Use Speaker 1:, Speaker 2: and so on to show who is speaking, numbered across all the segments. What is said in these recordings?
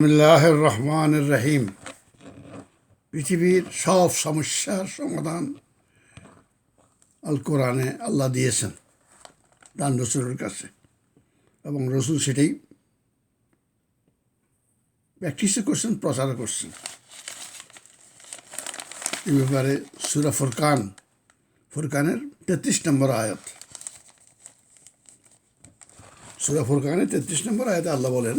Speaker 1: বিসমিল্লাহির রহমানির রহিম। পৃথিবীর সব সমস্যার সমাধান আল কোরআনে আল্লাহ দিয়েছেন তার রসুলের কাছে, এবং রসুল সেটাই প্র্যাকটিসও করছেন, প্রচারও করছেন। এ ব্যাপারে সূরা ফুরকানের 33 নম্বর আয়াত, সূরা ফুরকানের 33 নম্বর আয়াতে আল্লাহ বলেন,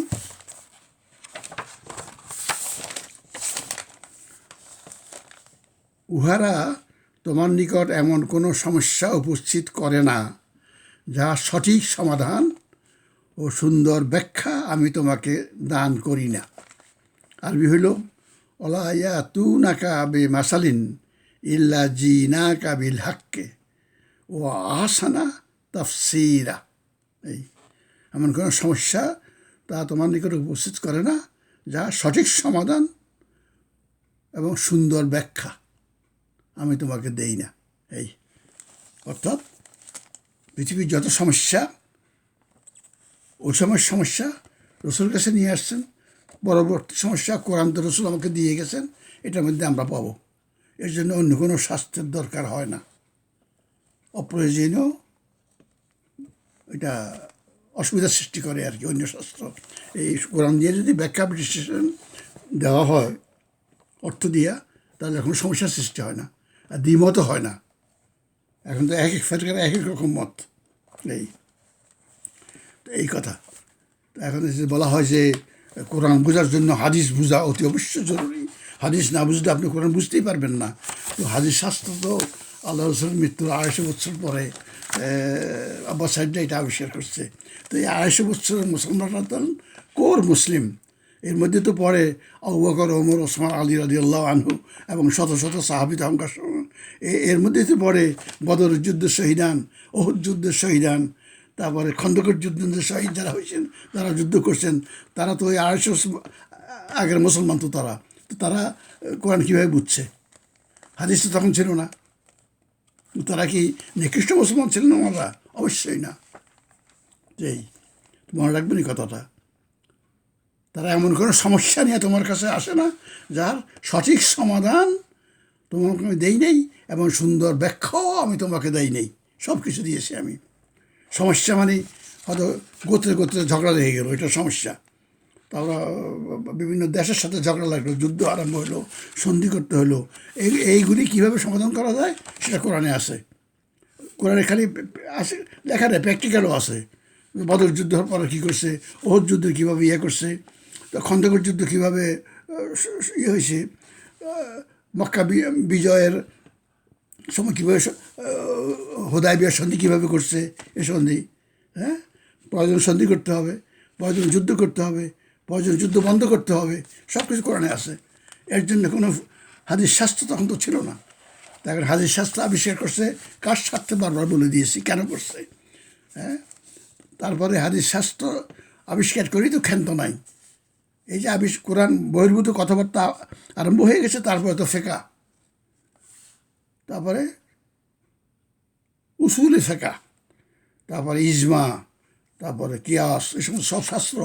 Speaker 1: উহারা তোমার নিকট এমন কোনো সমস্যা উপস্থিত করে না যা সঠিক সমাধান ও সুন্দর ব্যাখ্যা আমি তোমাকে দান করি না। আরবি হইল, ওলা ইয়া তু নাকা বে মাসালিন ইল্লা জি না কাবিল হাক্কে ও আহসানা তাফসিরা। এই এমন কোনো সমস্যা তা তোমার নিকট উপস্থিত করে না যা সঠিক সমাধান এবং সুন্দর ব্যাখ্যা আমি তোমাকে দেই না। এই অর্থাৎ পৃথিবীর যত সমস্যা, ওই সময়ের সমস্যা রসুলের কাছে নিয়ে আসছেন। পরবর্তী সমস্যা কোরআন তো রসুল আমাকে দিয়ে গেছেন, এটার মধ্যে আমরা পাবো। এর জন্য অন্য কোনো শাস্ত্রের দরকার হয় না, অপ্রয়োজনীয় এটা অসুবিধার সৃষ্টি করে আর কি। অন্য শাস্ত্র এই কোরআন দিয়ে যদি ব্যাখ্যা বিশ্লেষণ দেওয়া হয় অর্থ দিয়া, তাহলে এখন সমস্যার সৃষ্টি হয় না, আর দ্বিমতও হয় না। এখন তো এক এক ফেরকার এক এক রকম মত। এই কথা এখন বলা হয় যে কোরআন বোঝার জন্য হাদিস বোঝা অতি অবশ্যই জরুরি। হাদিস না বুঝলে আপনি কোরআন বুঝতেই পারবেন না। তো হাদিস শাস্ত্র তো আল্লাহ রসুলের মৃত্যুর 250 বছর পরে আব্বাস সাহেবরা এটা আবিষ্কার করছে। তো এই 250 বছরের মুসলমানরা তো কোর মুসলিম। এর মধ্যে তো পরে আবু বকর, ওমর, ওসমান, আলী রাদিয়াল্লাহু আনহু এবং শত শত সাহাবী তখনকার। এর মধ্যে তো পরে বদর যুদ্ধের শহীদান, ওহুদ যুদ্ধের শহীদান, তারপরে খন্দকের যুদ্ধের শহীদ যারা হয়েছেন, যারা যুদ্ধ করছেন, তারা তো ওই 250 আগের মুসলমান। তো তারা কোরআন কীভাবে বুঝছে? হাদিস তো তখন ছিল না। তারা কি নিকৃষ্ট মুসলমান ছিলেন আমরা? অবশ্যই না। যেই মনে রাখবেন এই কথাটা। তারা এমন কোনো সমস্যা নিয়ে তোমার কাছে আসে না যার সঠিক সমাধান তোমাকে আমি দেই নেই, এবং সুন্দর ব্যাখ্যাও আমি তোমাকে দেই নেই। সব কিছু দিয়েছি আমি। সমস্যা মানে হয়তো গোত্রে গোত্রে ঝগড়া লেগে গেলো, এটা সমস্যা। তারপর বিভিন্ন দেশের সাথে ঝগড়া লাগলো, যুদ্ধ আরম্ভ হলো, সন্ধি করতে হলো। এইগুলি কীভাবে সমাধান করা যায় সেটা কোরআনে আছে। কোরআনে খালি আছে লেখা নেই, প্র্যাকটিক্যালও আছে। বদর যুদ্ধ হওয়ার পরে কী করছে, ওহুদ যুদ্ধ কীভাবে করছে, তো খন্দকের যুদ্ধ কীভাবে হয়েছে, মক্কা বিজয়ের সময় কীভাবে হুদায়বিয়ার সন্ধি কীভাবে করছে, এ সন্ধি। হ্যাঁ, প্রয়োজন সন্ধি করতে হবে, প্রয়োজন যুদ্ধ করতে হবে, প্রয়োজন যুদ্ধ বন্ধ করতে হবে, সব কিছু কোরআনে আছে। এর জন্য কোনো হাদিস শাস্ত্র তখন তো ছিল না। তারপরে হাদিস শাস্ত্র আবিষ্কার করছে কার স্বার্থে, বারবার বলে দিয়েছি কেন করছে। হ্যাঁ, তারপরে হাদিস শাস্ত্র আবিষ্কার করেই তো ক্ষান্ত নাই। এই যে কোরআন বহির্ভূত কথাবার্তা আরম্ভ হয়ে গেছে, তারপরে তো ফেকা, তারপরে উসুলে ফেকা, তারপরে ইজমা, তারপরে কিয়াস, এই সমস্ত সব শাস্ত্র।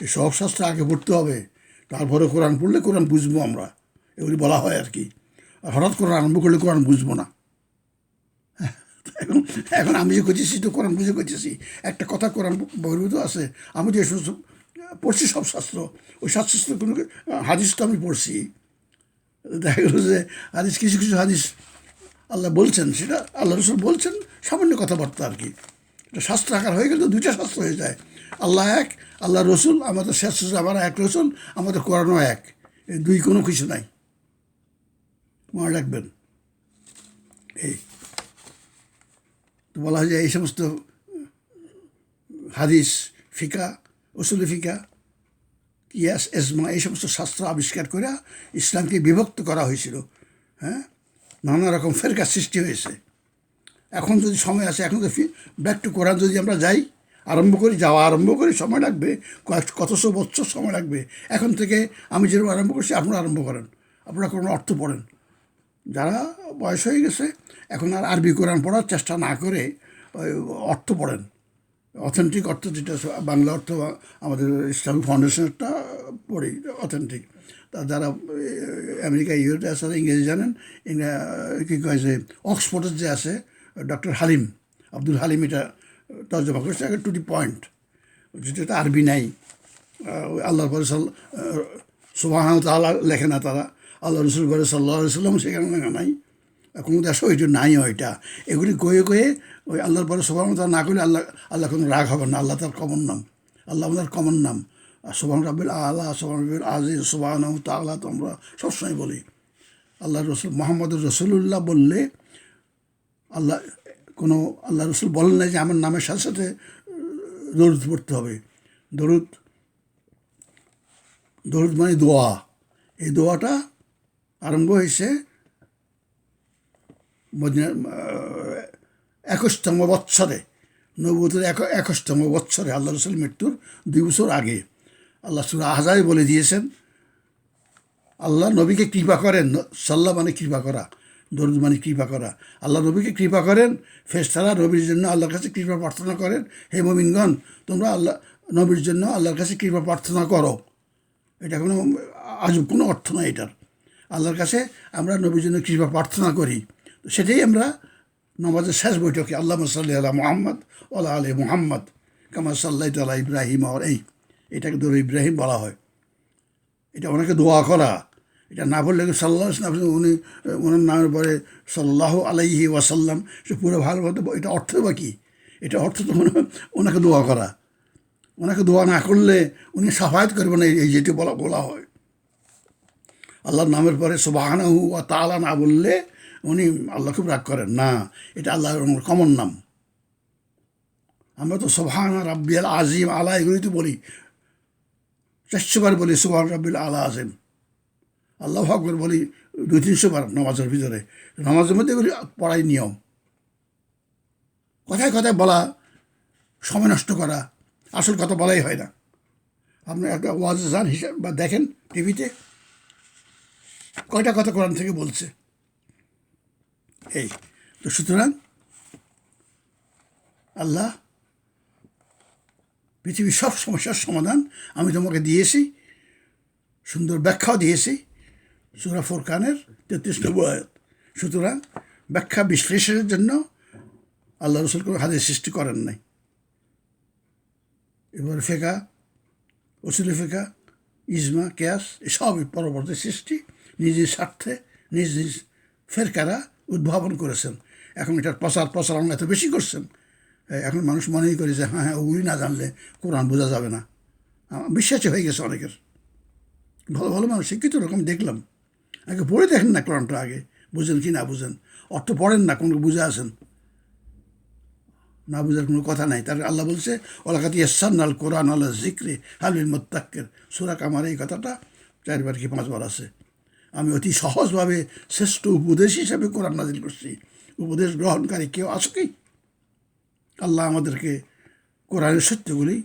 Speaker 1: এই সব শাস্ত্র আগে পড়তে হবে, তারপরে কোরআন পড়লে কোরআন বুঝবো আমরা। এগুলি বলা হয় আর কি। আর হঠাৎ কোরআন আরম্ভ করলে কোরআন বুঝবো না। এখন আমি যে করতেছি তো কোরআন বুঝে করতেছি। একটা কথা কোরআন বহির্ভূত আছে। আমি যে সমস্ত পড়ছি সব শাস্ত্র, ওই শাস্ত্র কোনো হাদিস তো আমি পড়ছি। দেখা গেল যে হাদিস, কিছু কিছু হাদিস আল্লাহ বলছেন, সেটা আল্লাহ রসুল বলছেন, সামান্য কথাবার্তা আর কি। এটা শাস্ত্র আকার হয়ে গেলে তো দুইটা শাস্ত্র হয়ে যায়। আল্লাহ এক, আল্লাহ রসুল, আমাদের শেষ আমার এক রসুল, আমাদের কোরআনও এক। এই দুই কোনো কিছু নাই, মনে রাখবেন। এই তো বলা হয় যে এই সমস্ত হাদিস, ফিকা, উসুল ফিকা, কিয়াস, এজমা, এই সমস্ত শাস্ত্র আবিষ্কার করে ইসলামকে বিভক্ত করা হয়েছিল। হ্যাঁ, নানা রকম ফেরকার সৃষ্টি হয়েছে। এখন যদি সময় আসে, এখন তো ব্যাক টু কোরআন যদি আমরা যাওয়া আরম্ভ করি, সময় লাগবে, কতশো বছর সময় লাগবে। এখন থেকে আমি যেরকম আরম্ভ করছি, আপনারা আরম্ভ করেন। আপনারা কোনো অর্থ পড়েন। যারা বয়স হয়ে গেছে, এখন আর আরবি কোরআন পড়ার চেষ্টা না করে অর্থ পড়েন, অথেন্টিক অর্থ, যেটা বাংলা অর্থ আমাদের ইসলামিক ফাউন্ডেশনেরটা পড়ি, অথেন্টিক। তা যারা আমেরিকা ইউরোপে আছে ইংরেজি জানেন, কী কয় যে অক্সফোর্ডের যে আছে ডক্টর হালিম, আব্দুল হালিম, এটা তর্জমা করছে টু দি পয়েন্ট, যেটা আরবি নাই। আল্লাহর পরে সুবহানাহু ওয়া তাআলা লেখে না তারা, আল্লাহ রসুল পরে সাল্লাল্লাহু আলাইহি ওয়াসাল্লাম সেখানে লেখা নাই, কোনো দেশে ওইটা নাই। ওইটা এগুলি কয়ে কয়ে ওই আল্লাহর পরে সুবহানাহু ওয়া তাআলা না করলে আল্লাহ কোনো রাগ হবে না। আল্লাহ তার কমন নাম, আল্লাহ আমাদের কমন নাম। সুবহান রাব্বিল আলা, সুবহান রাব্বিল আজিজ, সুবহানাহু ওয়া তাআলা তো আমরা সবসময় বলি। আল্লাহ রসুল মোহাম্মদ রসুলুল্লাহ বললে আল্লাহ রসুল বলেন না যে আমার নামের সাথে সাথে দরুদ পড়তে হবে। দরুদ মানে দোয়া। এই দোয়াটা আরম্ভ হয়েছে 21তম বৎসরে, নবুয়তের 21তম বৎসরে, আল্লাহ রসুল মৃত্যুর 2 বছর আগে। আল্লাহ সূরা আহজাবে বলে দিয়েছেন, আল্লাহ নবীকে কৃপা করেন। সাল্লাহ মানে কৃপা করা, দরুদ মানে কৃপা করা। আল্লাহ নবীকে কৃপা করেন, ফেরেশতারা নবীর জন্য আল্লাহর কাছে কৃপা প্রার্থনা করেন, হে মুমিনগণ তোমরা আল্লাহ নবীর জন্য আল্লাহর কাছে কৃপা প্রার্থনা করো। এটা কোনো আজব কোনো অর্থ নয় এটার। আল্লাহর কাছে আমরা নবীর জন্য কৃপা প্রার্থনা করি, সেটাই আমরা নামাজের শেষ বৈঠকে আল্লাহুম্মা সাল্লি আলা মুহাম্মদ ওয়া আলা আলি মুহাম্মদ কামা সাল্লাইতু আলা ইব্রাহিম, এটাকে দরুদ ইব্রাহিম বলা হয়। এটা ওনাকে দোয়া করা। এটা না বললে সাল্লাল্লাহু আলাইহি ওয়াসাল্লাম, উনি ওনার নামের পরে সাল্লাল্লাহু আলাইহি ওয়াসাল্লাম, সে পুরো ভালো মতো এটা অর্থ বা কি? এটা অর্থ তো ওনাকে দোয়া করা। ওনাকে দোয়া না করলে উনি সাফায়াত করবেন না, এই যেটি বলা হয়। আল্লাহর নামের পরে সুবহানাহু ওয়া তাআলা না বললে উনি আল্লাহ খুব রাগ করেন না। এটা আল্লাহর কমন নাম। আমরা তো সুবহান রাব্বিয়াল আজিম, আলা এগুলোই তো বলি, 400 বার বলি সুবহান রাব্বিল আলা আজিম। আল্লাহু আকবার বলি 200-300 বার নামাজের ভিতরে। নামাজের মধ্যে এগুলি পড়াই নিয়ম। কথায় কথায় বলা, সময় নষ্ট করা, আসল কথা বলাই হয় না। আপনি একটা ওয়াজে যান হিসাব বা দেখেন টিভিতে, কয়টা কথা কোরআন থেকে বলছে। এই তো সুতরাং আল্লাহ পৃথিবীর সব সমস্যার সমাধান আমি তোমাকে দিয়েছি, সুন্দর ব্যাখ্যাও দিয়েছি সূরা ফুরকানের 33 নম্বর আয়াত। সুতরাং ব্যাখ্যা বিশ্লেষণের জন্য আল্লাহ রসুল কোনো হাদিস সৃষ্টি করেন নাই। এবার ফিকহ, উসুলে ফিকহ, ইজমা, কিয়াস এসবই পরবর্তী সৃষ্টি। নিজের স্বার্থে নিজ নিজ ফেরকারা উদ্ভাবন করেছেন। এখন এটার প্রচারণ এত বেশি করছেন, এখন মানুষ মনেই করে যে হ্যাঁ ওগুলি না জানলে কোরআন বোঝা যাবে না। বিশ্বাসী হয়ে গেছে অনেকের। ভালো ভালো মানুষ শিক্ষিত রকম দেখলাম, আগে পড়ে দেখেন না কোরআনটা, আগে বুঝেন কি না বুঝেন, অর্থ পড়েন না, কোনো বুঝে আসেন না, বুঝার কোনো কথা নাই। তার আল্লাহ বলছে ওয়ালাকাদ ইয়াসসারনাল কোরআন আলা যিকরি হাল মিন মুদ্দাক্কির। সূরা কামারে এই কথাটা 4 বার কি 5 বার আছে। আমি অতি সহজভাবে শ্রেষ্ঠ উপদেশ হিসাবে কোরআন নাজিল করছি। উপদেশ গ্রহণকারী কেউ আছে কি? আল্লাহ আমাদেরকে কোরআনের সত্যগুলি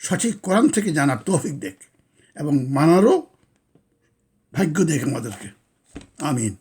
Speaker 1: সঠিক কোরআন থেকে জানার তৌফিক দেখ এবং মানারও ভাগ্য দেখ আমাদেরকে। আমিন।